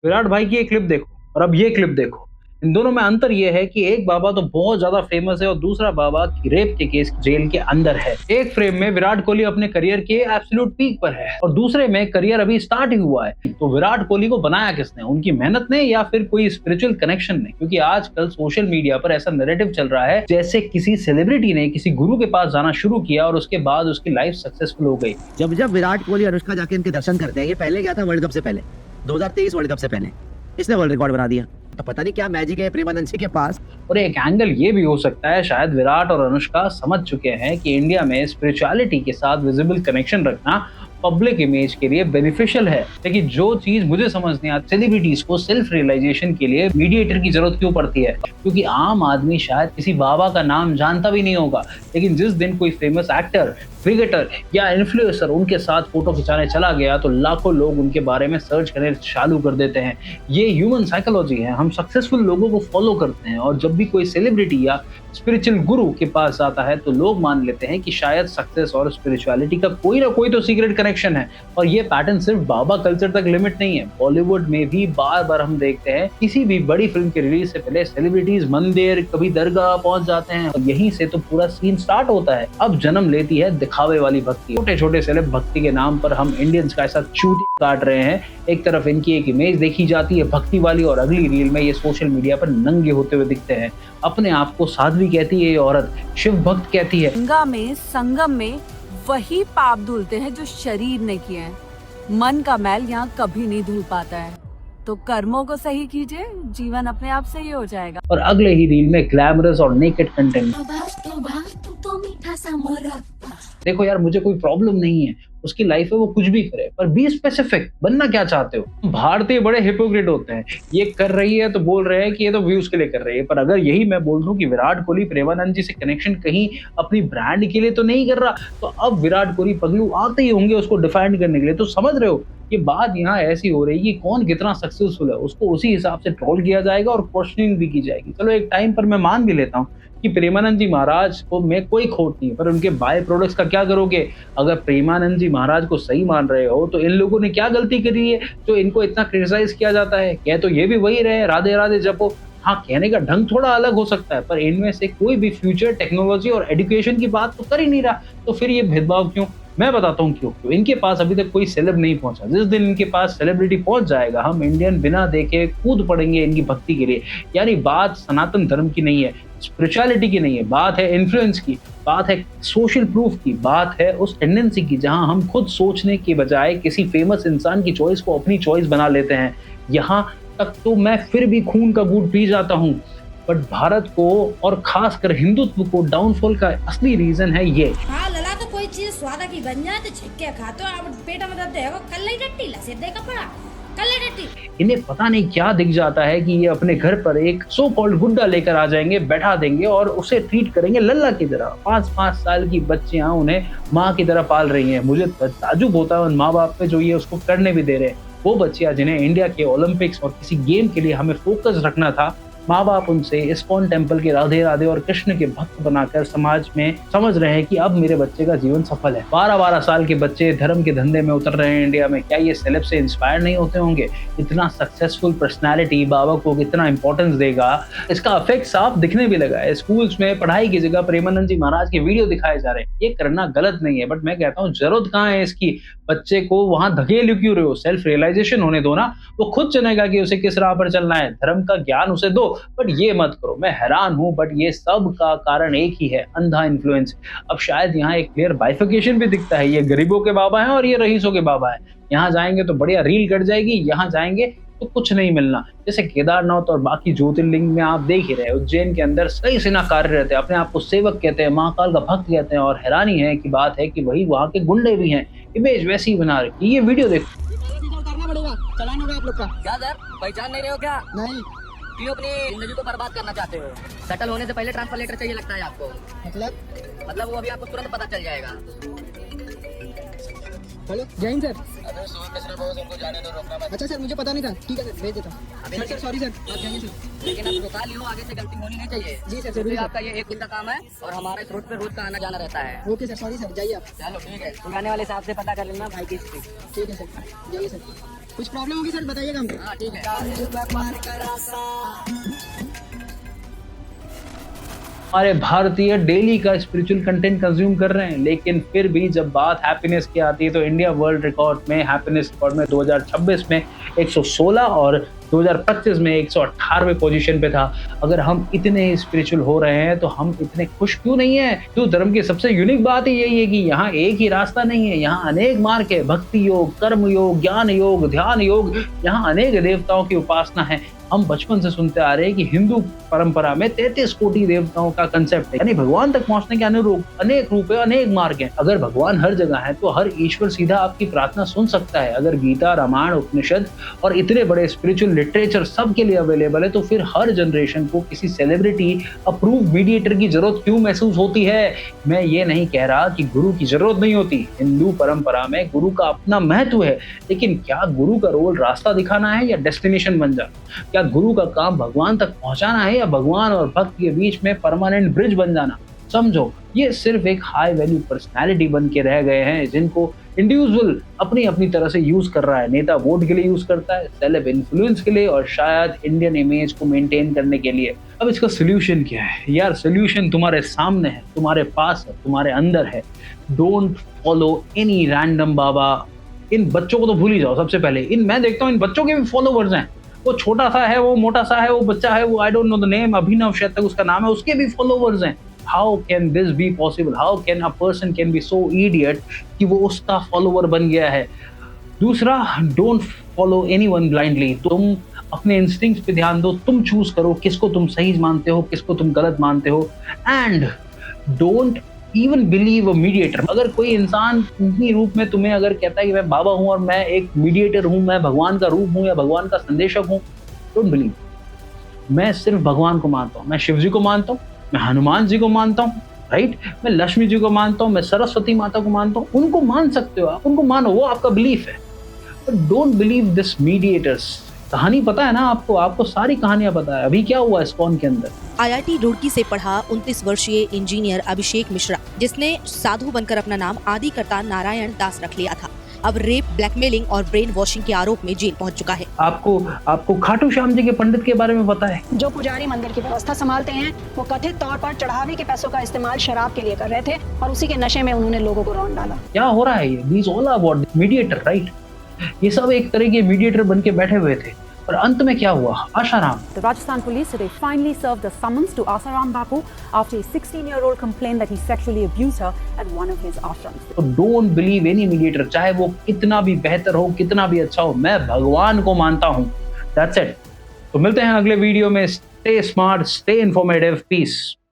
विराट भाई की एक क्लिप देखो और अब ये क्लिप देखो। इन दोनों में अंतर ये है कि एक बाबा तो बहुत ज्यादा फेमस है और दूसरा बाबा की रेप के केस जेल के अंदर है। एक फ्रेम में विराट कोहली अपने करियर के एब्सोल्यूट पीक पर है और दूसरे में करियर अभी स्टार्ट ही हुआ है। तो विराट कोहली को बनाया किसने, उनकी मेहनत ने या फिर कोई स्पिरिचुअल कनेक्शन ने? क्योंकि आजकल सोशल मीडिया पर ऐसा नैरेटिव चल रहा है जैसे किसी सेलिब्रिटी ने किसी गुरु के पास जाना शुरू किया और उसके बाद उसकी लाइफ सक्सेसफुल हो गई। जब जब विराट कोहली अनुष्का जाके इनके दर्शन करते हैं, ये पहले गया था वर्ल्ड कप से पहले, 2023 वर्ल्ड कप से पहले इसने वर्ल्ड रिकॉर्ड बना दिया। तो पता नहीं क्या मैजिक है प्रेमानंद जी के पास। और एक एंगल ये भी हो सकता है, शायद विराट और अनुष्का समझ चुके हैं कि इंडिया में स्पिरिचुअलिटी के साथ विजिबल कनेक्शन रखना पब्लिक इमेज के लिए बेनिफिशियल है। लेकिन जो चीज मुझे समझ नहीं आती, सेलिब्रिटीज को सेल्फ रियलाइजेशन के लिए मीडिएटर की जरूरत क्यों पड़ती है? क्योंकि आम आदमी शायद किसी बाबा का नाम जानता भी नहीं होगा, लेकिन जिस दिन कोई फेमस एक्टर, क्रिकेटर या इन्फ्लुएंसर उनके साथ फोटो खिंचाने चला गया तो लाखों लोग उनके बारे में सर्च करने चालू कर देते हैं। ये ह्यूमन साइकोलॉजी है। हम सक्सेसफुल लोगों को फॉलो करते हैं और जब भी कोई सेलिब्रिटी या स्पिरिचुअल गुरु के पास आता है तो लोग मान लेते हैं कि शायद सक्सेस और स्पिरिचुअलिटी का कोई ना कोई तो सीक्रेट कनेक्शन है। और ये पैटर्न सिर्फ बाबा कल्चर तक लिमिट नहीं है, बॉलीवुड में भी बार बार हम देखते हैं किसी भी बड़ी फिल्म की रिलीज से पहले सेलिब्रिटीज मंदिर, कभी दरगाह पहुंच जाते हैं और यहीं से तो पूरा सीन स्टार्ट होता है। अब जन्म लेती है दिखावे वाली भक्ति। छोटे छोटे सेलेब भक्ति के नाम पर हम इंडियंस का ऐसा चूती काट रहे हैं। एक तरफ इनकी एक इमेज देखी जाती है भक्ति वाली और अगली रील में ये सोशल मीडिया पर नंगे होते हुए दिखते हैं। अपने आप को साध्वी कहती है ये औरत, शिव भक्त कहती है। गंगा में, संगम में वही पाप धुलते हैं जो शरीर ने किए हैं। मन का मैल यहाँ कभी नहीं धुल पाता है। तो कर्मों को सही कीजिए, जीवन अपने आप सही हो जाएगा। और अगले ही रील में ग्लैमरस और नेकेड कंटेंट। देखो यार, मुझे कोई प्रॉब्लम नहीं है, उसकी लाइफ है, वो कुछ भी करे, पर बी स्पेसिफिक। बनना क्या चाहते हो? भारतीय बड़े हिपोक्रेट होते हैं। ये कर रही है तो बोल रहे हैं कि ये तो व्यूज के लिए कर रही है, पर अगर यही मैं बोल दूं कि विराट कोहली प्रेमानंद जी से कनेक्शन कहीं अपनी ब्रांड के लिए तो नहीं कर रहा, तो अब विराट कोहली पगलू आते ही होंगे उसको डिफेंड करने के लिए। तो समझ रहे हो, ये बात यहाँ ऐसी हो रही है कि कौन कितना सक्सेसफुल है उसको उसी हिसाब से ट्रोल किया जाएगा और क्वेश्चनिंग भी की जाएगी। चलो एक टाइम पर मैं मान भी लेता हूँ कि प्रेमानंद जी महाराज को में कोई खोट नहीं है, पर उनके बाय प्रोडक्ट्स का क्या करोगे? अगर प्रेमानंद जी महाराज को सही मान रहे हो तो इन लोगों ने क्या गलती करी है जो इनको इतना क्रिटिसाइज किया जाता है? कह तो ये भी वही रहे, राधे राधे जपो। हाँ, कहने का ढंग थोड़ा अलग हो सकता है, पर इनमें से कोई भी फ्यूचर, टेक्नोलॉजी और एजुकेशन की बात तो कर ही नहीं रहा। तो फिर ये भेदभाव क्यों? मैं बताता हूँ क्यों। इनके पास अभी तक कोई सेलेब नहीं पहुंचा। जिस दिन इनके पास सेलिब्रिटी पहुंच जाएगा, हम इंडियन बिना देखे कूद पड़ेंगे इनकी भक्ति के लिए। यानी बात सनातन धर्म की नहीं है, स्पिरिचुअलिटी की नहीं है, बात है इन्फ्लुएंस की, बात है सोशल प्रूफ की, बात है उस टेंडेंसी की जहां हम खुद सोचने के बजाय किसी फेमस इंसान की चॉइस को अपनी चॉइस बना लेते हैं। यहाँ तक तो मैं फिर भी खून का घूंट पी जाता हूँ, बट भारत को और खासकर हिंदुत्व को डाउनफॉल का असली रीजन है ये। हाँ लला, तो कोई चीज स्वाद की बन जाए तो छिक्के खाते हो, अब पेट में दर्द है वो कल्ले डट्टी लसे दे कपड़ा कल्ले डट्टी। इन्हें पता नहीं क्या दिख जाता है कि ये अपने घर पर एक सो कॉल्ड गुड्डा लेकर आ जाएंगे, बैठा देंगे और उसे ट्रीट करेंगे लल्ला की तरह। 5-5 साल की बच्चियां उन्हें माँ की तरह पाल रही हैं। मुझे ताज्जुब होता है उन माँ बाप पे जो ये उसको करने भी दे रहे हैं। वो बच्चियां जिन्हें इंडिया के ओलंपिक्स और किसी गेम के लिए हमें फोकस रखना था, माँ बाप उनसे इस्कॉन टेम्पल के राधे राधे और कृष्ण के भक्त बनाकर समाज में समझ रहे हैं कि अब मेरे बच्चे का जीवन सफल है। 12-12 साल के बच्चे धर्म के धंधे में उतर रहे हैं इंडिया में। क्या ये सेलेब से इंस्पायर नहीं होते होंगे? इतना सक्सेसफुल पर्सनालिटी बाबा को कितना इंपॉर्टेंस देगा, इसका इफेक्ट साफ दिखने भी लगा है। स्कूल्स में पढ़ाई की जगह प्रेमानंद जी महाराज के वीडियो दिखाए जा रहे हैं। ये करना गलत नहीं है, बट मैं कहता हूँ जरूरत कहाँ है इसकी? बच्चे को वहां धकेल क्यों रहे हो? सेल्फ रियलाइजेशन होने दो ना, वो खुद चलेगा कि उसे किस राह पर चलना है। धर्म का ज्ञान उसे दो, बट ये मत करो। मैं हैरान हूं, बट ये सब का कारण एक ही है, अंधा इन्फ्लुएंस। अब शायद यहाँ एक क्लियर बाइफिकेशन भी दिखता है, ये गरीबों के बाबा हैं और ये रईसों के बाबा हैं। यहाँ जाएंगे तो बढ़िया रील कट जाएगी, यहाँ जाएंगे तो कुछ नहीं मिलना। जैसे केदारनाथ और बाकी ज्योतिर्लिंग में आप देख ही रहे, उज्जैन के अंदर सही सेना कार्य रहते हैं, अपने आप को सेवक कहते हैं, महाकाल का भक्त कहते हैं, और हैरानी है कि बात है कि वही वहाँ के गुंडे भी हैं। इमेज वैसी ही बना रखी। ये वीडियो देखो। करना पड़ेगा, चलान होगा आप लोग का। क्या सर, पहचान नहीं रहे हो क्या? नहीं। क्यों अपनी जिंदगी को बर्बाद करना चाहते हो? सेटल होने से पहले ट्रांसफर लेटर चाहिए लगता है आपको? मतलब वो अभी आपको तुरंत पता चल जाएगा। हेलो, जय हिंद सर। अबे सुन मिश्रा बॉस, उनको जाने दो, रोकना मत। अच्छा सर, मुझे पता नहीं था। ठीक है सर, भेज देता हूँ। सर सॉरी सर, आप जाइए सर। लेकिन आप रोका लियो, आगे से गलती होनी नहीं चाहिए। जी सर, क्योंकि जरूर। आपका ये एक दिन का काम है और हमारे रोड पे रोज का आना जाना रहता है। ओके सर, सॉरी सर, जाइए आप। चलो ठीक है, पुराने वाले साहब से पता कर लेना भाई की स्थिति। ठीक है सर, जाइए सर। कुछ प्रॉब्लम होगी सर बताइएगा हमको। हाँ ठीक है। हमारे भारतीय डेली का स्पिरिचुअल कंटेंट कंज्यूम कर रहे हैं, लेकिन फिर भी जब बात हैप्पीनेस की आती है तो इंडिया वर्ल्ड रिकॉर्ड में हैप्पीनेस रिकॉर्ड में 2026 में 116 और 2025 में 118वें पोजीशन पे था। अगर हम इतने स्पिरिचुअल हो रहे हैं तो हम इतने खुश क्यों नहीं है? हिंदू धर्म की सबसे यूनिक बात ही यही है कि यहाँ एक ही रास्ता नहीं है, यहाँ अनेक मार्ग है। भक्ति योग, कर्म योग, ज्ञान योग, ध्यान योग, यहाँ अनेक देवताओं की उपासना है। हम बचपन से सुनते आ रहे हैं कि हिंदू परंपरा में 33 कोटि देवताओं का कंसेप्ट है, यानी भगवान तक पहुंचने के अनेक रूप है, अनेक मार्ग हैं। अगर भगवान हर जगह है तो हर ईश्वर सीधा आपकी प्रार्थना सुन सकता है। अगर गीता, रामायण, उपनिषद और इतने बड़े स्पिरिचुअल लिटरेचर सबके लिए अवेलेबल है तो फिर हर जनरेशन को किसी सेलिब्रिटी अप्रूव मीडिएटर की जरूरत क्यों महसूस होती है? मैं ये नहीं कह रहा कि गुरु की जरूरत नहीं होती। हिंदू परंपरा में गुरु का अपना महत्व है, लेकिन क्या गुरु का रोल रास्ता दिखाना है या डेस्टिनेशन बन जाना? क्या गुरु का काम भगवान तक पहुंचाना है या भगवान और भक्त के बीच में परमानेंट ब्रिज बन जाना? समझो, ये सिर्फ एक हाई वैल्यू पर्सनालिटी बन के रह गए हैं जिनको इंडिविजुअल अपनी अपनी तरह से यूज कर रहा है। नेता वोट के लिए यूज करता है, सेलेब इन्फ्लुएंस के लिए और शायद इंडियन इमेज को मेंटेन करने के लिए। अब इसका सोल्यूशन क्या है? यार सोल्यूशन तुम्हारे सामने है, तुम्हारे पास है, तुम्हारे अंदर है। डोंट फॉलो एनी रैंडम बाबा। इन बच्चों को तो भूल ही जाओ। सबसे पहले मैं देखता हूँ इन बच्चों के भी फॉलोवर्स हैं। वो छोटा सा है, वो मोटा सा है, वो बच्चा है, वो I don't know the name, Abhinav शायद तक उसका नाम है, उसके भी फॉलोवर्स हैं। How can this be possible? How can a person can be so idiot कि वो उसका फॉलोवर बन गया है? दूसरा, डोंट फॉलो एनीवन ब्लाइंडली। तुम अपने इंस्टिंक्ट्स पे ध्यान दो, तुम चूज करो किसको तुम सही मानते हो, किसको तुम गलत मानते हो। And don't even believe a mediator. अगर कोई इंसान इतनी रूप में तुम्हें अगर कहता है कि मैं बाबा हूं और मैं एक मीडिएटर हूं, मैं भगवान का रूप हूं या भगवान का संदेशक हूं, डोंट बिलीव। मैं सिर्फ भगवान को मानता हूं, मैं शिव जी को मानता हूं, मैं हनुमान जी को मानता हूं, राइट, मैं लक्ष्मी जी को मानता हूं, मैं सरस्वती माता को मानता हूं। उनको मान सकते हो आप, उनको मानो, वो आपका बिलीफ है, but don't believe this mediators. कहानी पता है ना आपको, आपको सारी कहानियां पता है। अभी क्या हुआ इस्कॉन के अंदर? IIT रुड़की से पढ़ा 29 वर्षीय इंजीनियर अभिषेक मिश्रा, जिसने साधु बनकर अपना नाम आदिकर्ता नारायण दास रख लिया था, अब रेप, ब्लैकमेलिंग और ब्रेन वॉशिंग के आरोप में जेल पहुंच चुका है। आपको खाटू श्याम जी के पंडित के बारे में पता है? जो पुजारी मंदिर की व्यवस्था संभालते हैं, वो कथित तौर पर चढ़ावे के पैसों का इस्तेमाल शराब के लिए कर रहे थे और उसी के नशे में उन्होंने लोगों को रौंद डाला। क्या हो रहा है ये? These all about mediator, right? ये सब एक तरह के मीडिएटर बन के बैठे हुए थे। और अंत में क्या हुआ? Asaram. The Rajasthan police today finally served a summons to Asaram Bapu after a 16-year-old complained that he sexually abused her at one of his ashrams. तो डोंट बिलीव एनी मीडिएटर, चाहे वो कितना भी बेहतर हो, कितना भी अच्छा हो। मैं भगवान को मानता हूँ। That's it। तो मिलते हैं अगले वीडियो में। Stay smart, stay informative, piece.